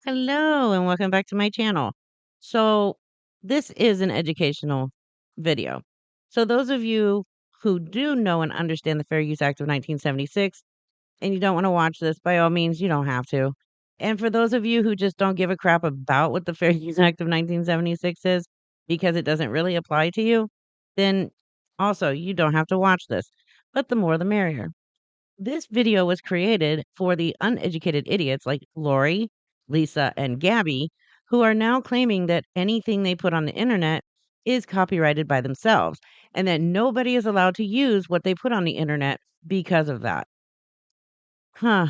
Hello and welcome back to my channel. So, this is an educational video. So, those of you who do know and understand the Fair Use Act of 1976 and you don't want to watch this, by all means, you don't have to. And for those of you who just don't give a crap about what the Fair Use Act of 1976 is because it doesn't really apply to you, then also you don't have to watch this. But the more the merrier. This video was created for the uneducated idiots like Lori, Lisa, and Gabby, who are now claiming that anything they put on the internet is copyrighted by themselves and that nobody is allowed to use what they put on the internet because of that. Huh.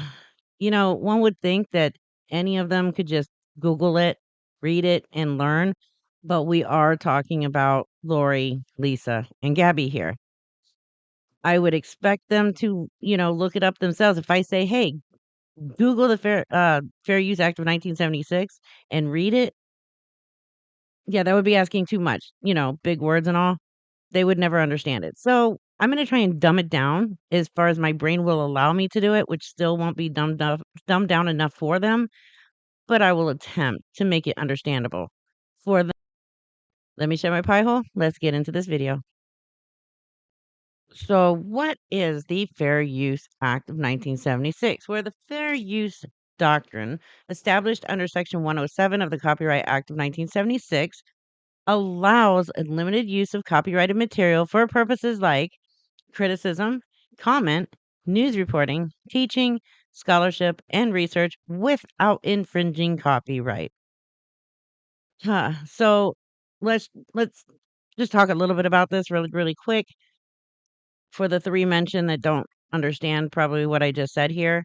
One would think that any of them could just Google it, read it, and learn, but we are talking about Lori, Lisa, and Gabby here. I would expect them to, look it up themselves. If I say, "Hey, Google the Fair Use Act of 1976 and read it," yeah, that would be asking too much, big words and all. They would never understand it. So, I'm gonna try and dumb it down as far as my brain will allow me to do it, which still won't be dumbed down enough for them, but I will attempt to make it understandable for them. Let me share my pie hole. Let's get into this video. So, what is the Fair Use Act of 1976? Where the Fair Use Doctrine, established under Section 107 of the Copyright Act of 1976, allows unlimited use of copyrighted material for purposes like criticism, comment, news reporting, teaching, scholarship, and research without infringing copyright. So let's just talk a little bit about this really quick for the three mentioned that don't understand probably what I just said here.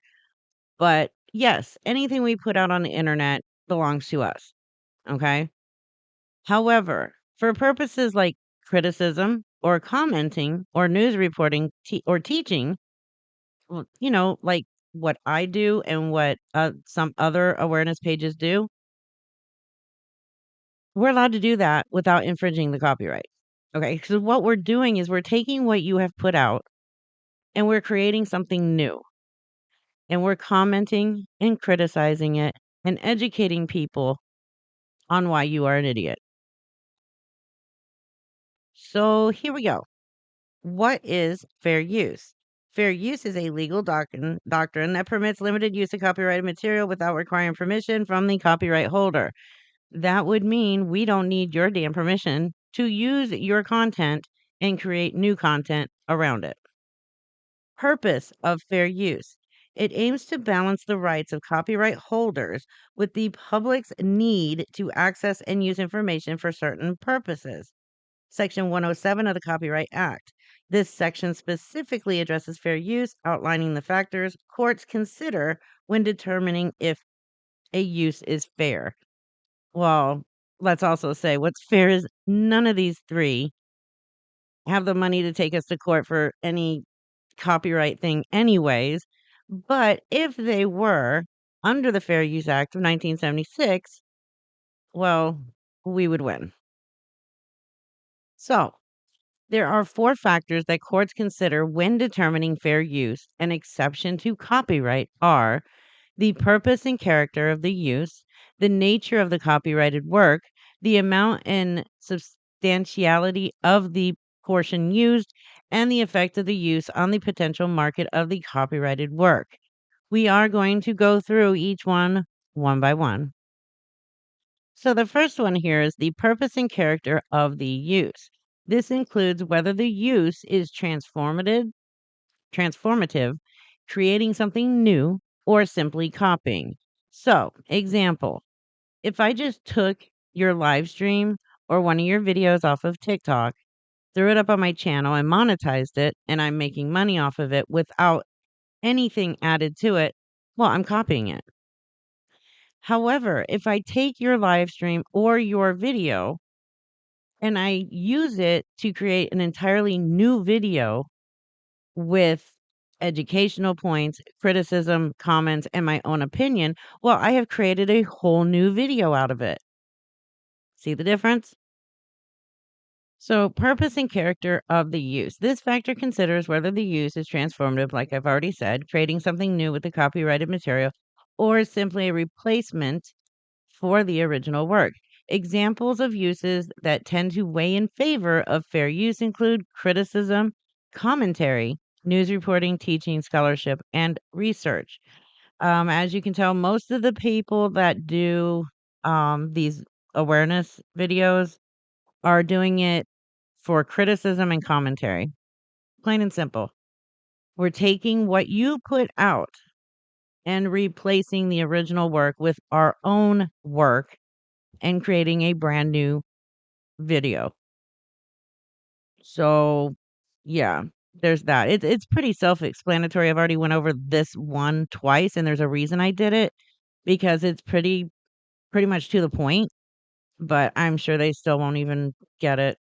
But yes, anything we put out on the internet belongs to us. Okay. However, for purposes like criticism or commenting or news reporting or teaching, well, like what I do and what some other awareness pages do, we're allowed to do that without infringing the copyright. Okay. So what we're doing is we're taking what you have put out and we're creating something new. And we're commenting and criticizing it and educating people on why you are an idiot. So here we go. What is fair use? Fair use is a legal doctrine that permits limited use of copyrighted material without requiring permission from the copyright holder. That would mean we don't need your damn permission to use your content and create new content around it. Purpose of fair use. It aims to balance the rights of copyright holders with the public's need to access and use information for certain purposes. Section 107 of the Copyright Act. This section specifically addresses fair use, outlining the factors courts consider when determining if a use is fair. Well, let's also say what's fair is none of these three have the money to take us to court for any copyright thing anyways, but if they were under the Fair Use Act of 1976, well, we would win. So, there are four factors that courts consider when determining fair use. An exception to copyright are the purpose and character of the use, the nature of the copyrighted work, the amount and substantiality of the portion used, and the effect of the use on the potential market of the copyrighted work. We are going to go through each one by one. So the first one here is the purpose and character of the use. This includes whether the use is transformative, creating something new, or simply copying. So, example, if I just took your live stream or one of your videos off of TikTok, threw it up on my channel and monetized it, and I'm making money off of it without anything added to it, well, I'm copying it. However, if I take your live stream or your video and I use it to create an entirely new video with educational points, criticism, comments, and my own opinion, well, I have created a whole new video out of it. See the difference? So, purpose and character of the use. This factor considers whether the use is transformative, like I've already said, creating something new with the copyrighted material, or simply a replacement for the original work. Examples of uses that tend to weigh in favor of fair use include criticism, commentary, news reporting, teaching, scholarship, and research. As you can tell, most of the people that do these awareness videos are doing it for criticism and commentary. Plain and simple. We're taking what you put out and replacing the original work with our own work and creating a brand new video. So, yeah, there's that. It's pretty self-explanatory. I've already went over this one twice, and there's a reason I did it because it's pretty much to the point, but I'm sure they still won't even get it.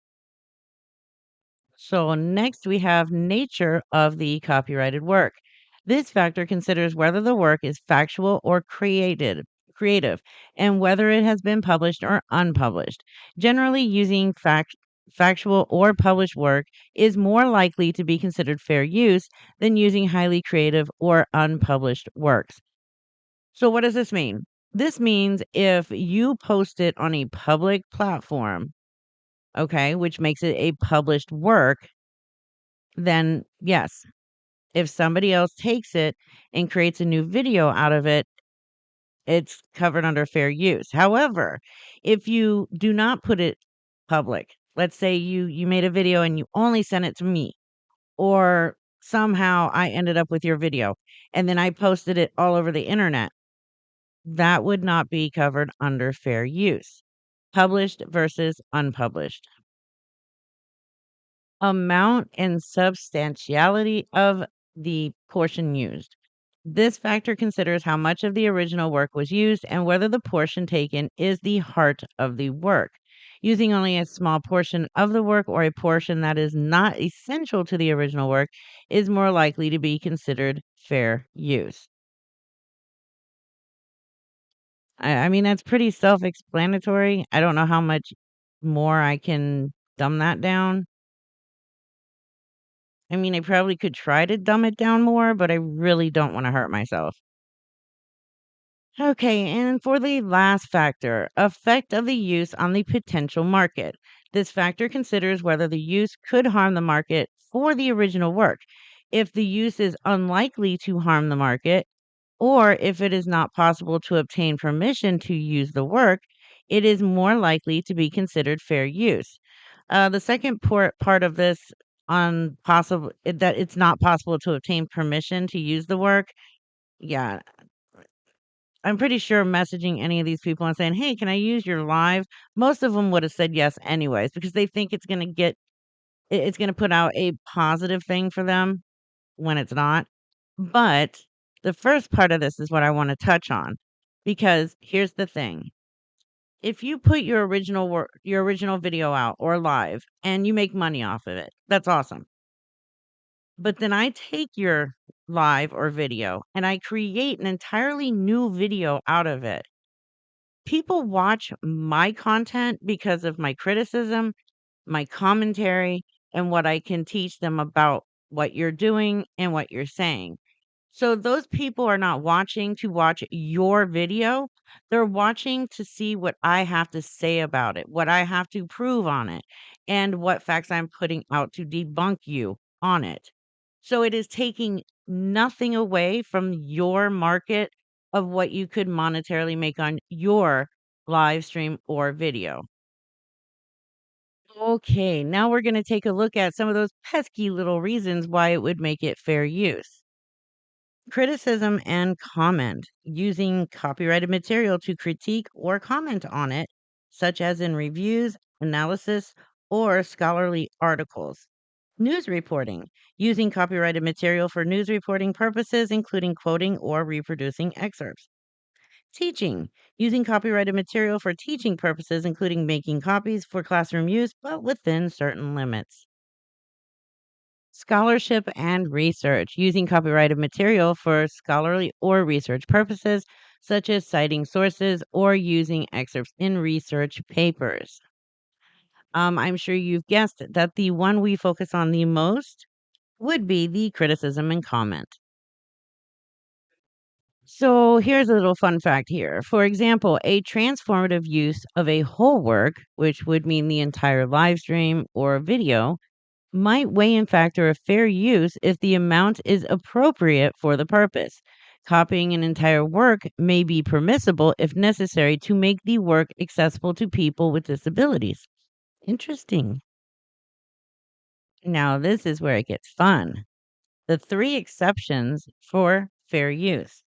So next we have nature of the copyrighted work. This factor considers whether the work is factual or creative, and whether it has been published or unpublished. Generally, using factual or published work is more likely to be considered fair use than using highly creative or unpublished works. So what does this mean? This means if you post it on a public platform, okay, which makes it a published work, then yes, if somebody else takes it and creates a new video out of it, it's covered under fair use. However, if you do not put it public, let's say you made a video and you only sent it to me, or somehow I ended up with your video and then I posted it all over the internet, that would not be covered under fair use. Published versus unpublished. Amount and substantiality of the portion used. This factor considers how much of the original work was used and whether the portion taken is the heart of the work. Using only a small portion of the work or a portion that is not essential to the original work is more likely to be considered fair use. I mean, that's pretty self explanatory. I don't know how much more I can dumb that down. I mean, I probably could try to dumb it down more, but I really don't want to hurt myself. Okay, and for the last factor, effect of the use on the potential market. This factor considers whether the use could harm the market for the original work. If the use is unlikely to harm the market, or if it is not possible to obtain permission to use the work, it is more likely to be considered fair use. The second part of this on possible that it's not possible to obtain permission to use the work. Yeah, I'm pretty sure messaging any of these people and saying, "Hey, can I use your live?" Most of them would have said yes anyways because they think it's gonna put out a positive thing for them when it's not. But the first part of this is what I wanna touch on, because here's the thing. If you put your original video out or live and you make money off of it, that's awesome. But then I take your live or video and I create an entirely new video out of it. People watch my content because of my criticism, my commentary, and what I can teach them about what you're doing and what you're saying. So those people are not watching to watch your video. They're watching to see what I have to say about it, what I have to prove on it, and what facts I'm putting out to debunk you on it. So it is taking nothing away from your market of what you could monetarily make on your live stream or video. Okay, now we're going to take a look at some of those pesky little reasons why it would make it fair use. Criticism and comment, using copyrighted material to critique or comment on it, such as in reviews, analysis, or scholarly articles. News reporting, using copyrighted material for news reporting purposes, including quoting or reproducing excerpts. Teaching, using copyrighted material for teaching purposes, including making copies for classroom use, but within certain limits. Scholarship and research, using copyrighted material for scholarly or research purposes, such as citing sources or using excerpts in research papers. I'm sure you've guessed that the one we focus on the most would be the criticism and comment. So here's a little fun fact here. For example, a transformative use of a whole work, which would mean the entire live stream or video, might weigh in factor of fair use if the amount is appropriate for the purpose. Copying an entire work may be permissible if necessary to make the work accessible to people with disabilities. Interesting. Now, this is where it gets fun. The three exceptions for fair use.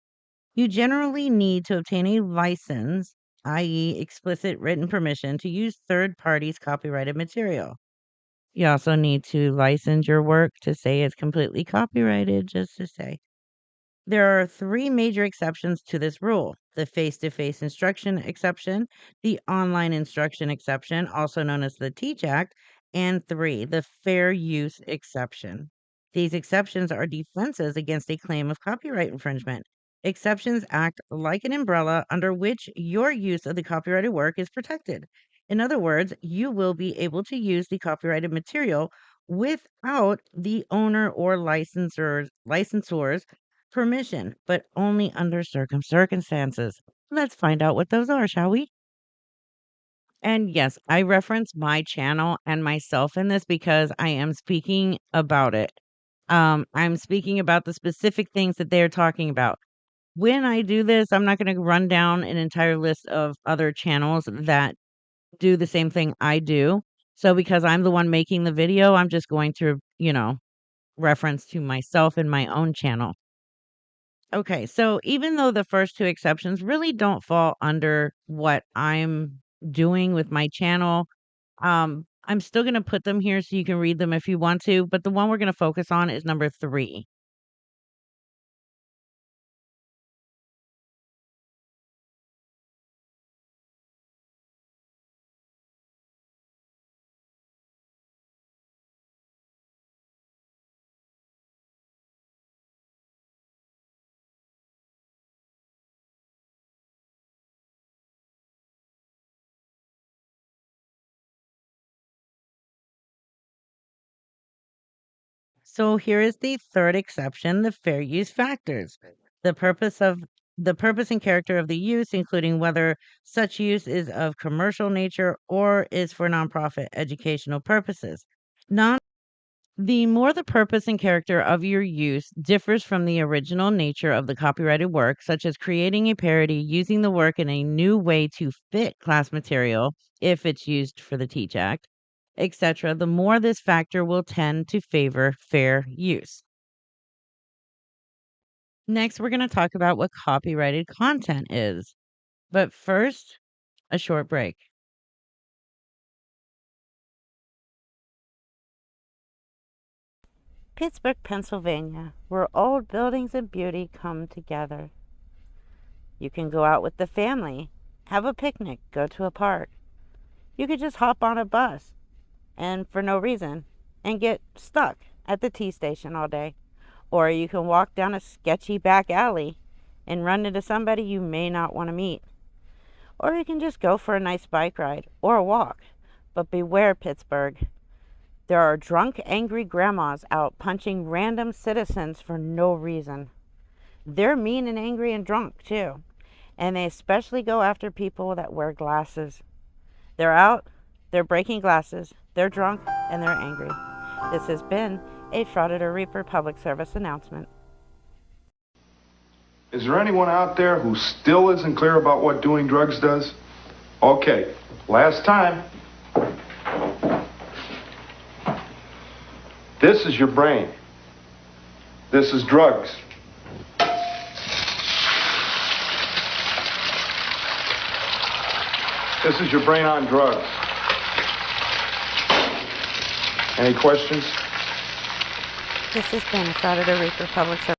You generally need to obtain a license, i.e., explicit written permission to use third parties' copyrighted material. You also need to license your work to say it's completely copyrighted, just to say. There are three major exceptions to this rule: the face to face instruction exception, the online instruction exception, also known as the Teach Act, and three, the fair use exception. These exceptions are defenses against a claim of copyright infringement. Exceptions act like an umbrella under which your use of the copyrighted work is protected. In other words, you will be able to use the copyrighted material without the owner or licensors permission, but only under certain circumstances. Let's find out what those are, shall we? And yes, I reference my channel and myself in this because I am speaking about it. I'm speaking about the specific things that they're talking about. When I do this, I'm not going to run down an entire list of other channels that do the same thing I do. So because I'm the one making the video, I'm just going to, reference to myself and my own channel. Okay, so even though the first two exceptions really don't fall under what I'm doing with my channel, I'm still going to put them here so you can read them if you want to. But the one we're going to focus on is number three. So here is the third exception, the fair use factors. The purpose of the purpose and character of the use, including whether such use is of commercial nature or is for nonprofit educational purposes. The more the purpose and character of your use differs from the original nature of the copyrighted work, such as creating a parody, using the work in a new way to fit class material, if it's used for the Teach Act, etc., the more this factor will tend to favor fair use. Next, we're going to talk about what copyrighted content is. But first, a short break. Pittsburgh, Pennsylvania, where old buildings and beauty come together. You can go out with the family, have a picnic, go to a park. You could just hop on a bus and for no reason and get stuck at the T station all day. Or you can walk down a sketchy back alley and run into somebody you may not want to meet. Or you can just go for a nice bike ride or a walk. But beware, Pittsburgh. There are drunk, angry grandmas out punching random citizens for no reason. They're mean and angry and drunk, too. And they especially go after people that wear glasses. They're out, they're breaking glasses, they're drunk, and they're angry. This has been a Frauded or Reaper public service announcement. Is there anyone out there who still isn't clear about what doing drugs does? Okay, last time. This is your brain. This is drugs. This is your brain on drugs. Any questions? This has been a Frauded or Reaper public service.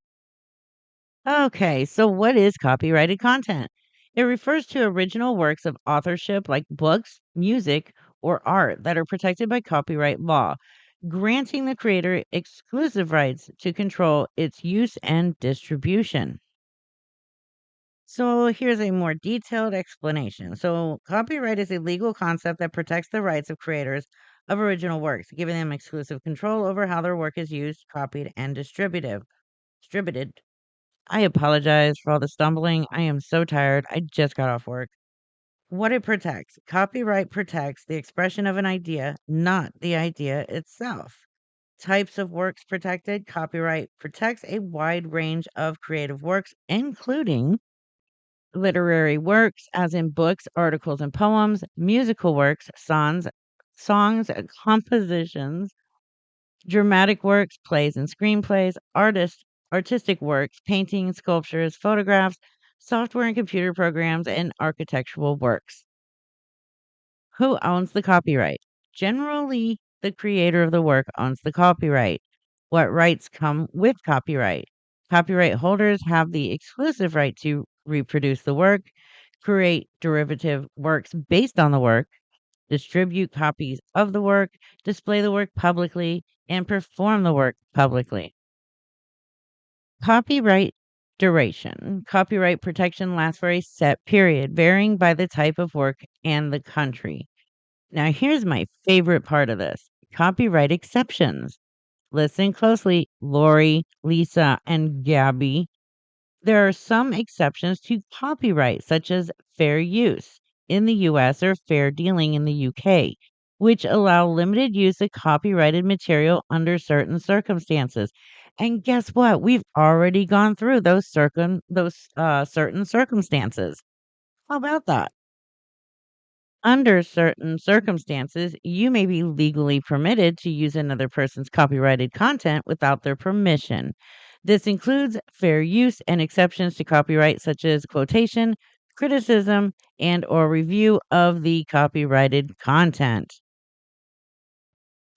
Okay, so what is copyrighted content? It refers to original works of authorship like books, music, or art that are protected by copyright law, granting the creator exclusive rights to control its use and distribution. So here's a more detailed explanation. So copyright is a legal concept that protects the rights of creators of original works, giving them exclusive control over how their work is used, copied, and distributed. I apologize for all the stumbling. I am so tired. I just got off work. What it protects. Copyright protects the expression of an idea, not the idea itself. Types of works protected. Copyright protects a wide range of creative works, including literary works, as in books, articles, and poems, musical works, songs, compositions, dramatic works, plays and screenplays, artistic works, paintings, sculptures, photographs, software and computer programs, and architectural works. Who owns the copyright? Generally, the creator of the work owns the copyright. What rights come with copyright? Copyright holders have the exclusive right to reproduce the work, create derivative works based on the work, distribute copies of the work, display the work publicly, and perform the work publicly. Copyright duration. Copyright protection lasts for a set period, varying by the type of work and the country. Now, here's my favorite part of this: copyright exceptions. Listen closely, Lori, Lisa, and Gabby. There are some exceptions to copyright, such as fair use in the US or fair dealing in the UK, which allow limited use of copyrighted material under certain circumstances. And guess what? We've already gone through those certain circumstances. How about that? Under certain circumstances, you may be legally permitted to use another person's copyrighted content without their permission. This includes fair use and exceptions to copyright such as quotation, criticism, and or review of the copyrighted content.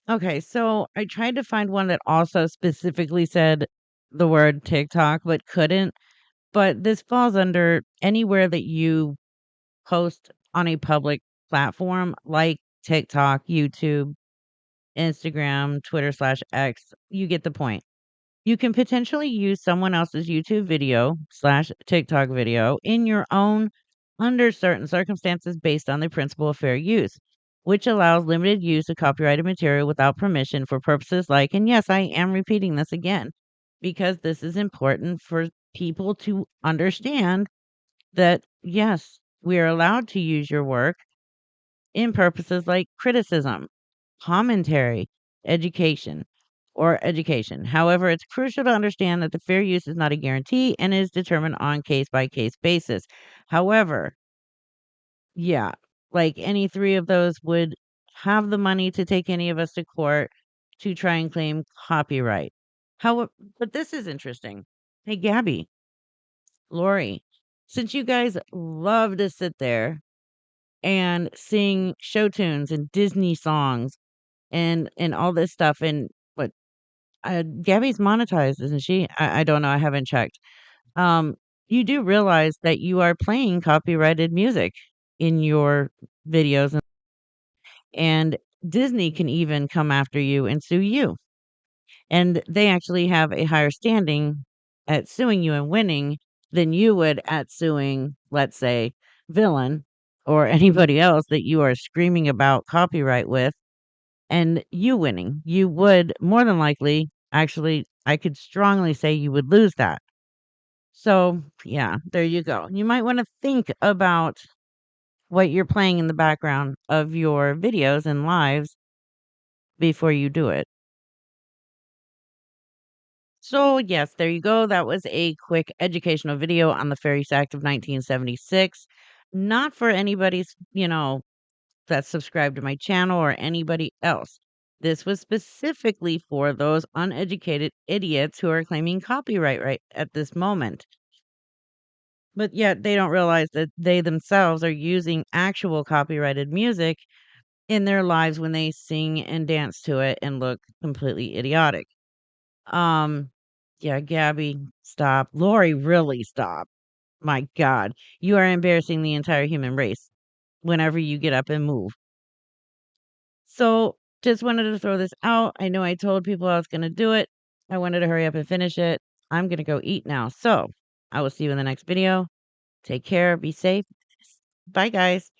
Okay, so I tried to find one that also specifically said the word TikTok but couldn't, but this falls under anywhere that you post on a public platform like TikTok, YouTube, Instagram, Twitter/X. You get the point. You can potentially use someone else's YouTube video/TikTok video in your own under certain circumstances based on the principle of fair use, which allows limited use of copyrighted material without permission for purposes like, and yes, I am repeating this again because this is important for people to understand that, yes, we are allowed to use your work in purposes like criticism, commentary, education, or education. However, it's crucial to understand that the fair use is not a guarantee and is determined on case by case basis. However, yeah, like any three of those would have the money to take any of us to court to try and claim copyright. However, but this is interesting. Hey, Gabby, Lori, since you guys love to sit there and sing show tunes and Disney songs and all this stuff, and what Gabby's monetized, isn't she? I don't know, I haven't checked. Um, you do realize that you are playing copyrighted music in your videos, and Disney can even come after you and sue you. And they actually have a higher standing at suing you and winning than you would at suing, let's say, Villain or anybody else that you are screaming about copyright with, and you winning. You would more than likely, actually, I could strongly say you would lose that. So, yeah, there you go. You might want to think about what you're playing in the background of your videos and lives before you do it. So, yes, there you go. That was a quick educational video on the Fair Use Act of 1976. Not for anybody's, that's subscribed to my channel or anybody else. This was specifically for those uneducated idiots who are claiming copyright right at this moment. But yet they don't realize that they themselves are using actual copyrighted music in their lives when they sing and dance to it and look completely idiotic. Um, yeah, Gabby, stop. Lori, really stop. My God, you are embarrassing the entire human race whenever you get up and move. So, just wanted to throw this out. I know I told people I was going to do it. I wanted to hurry up and finish it. I'm going to go eat now. So, I will see you in the next video. Take care. Be safe. Bye, guys.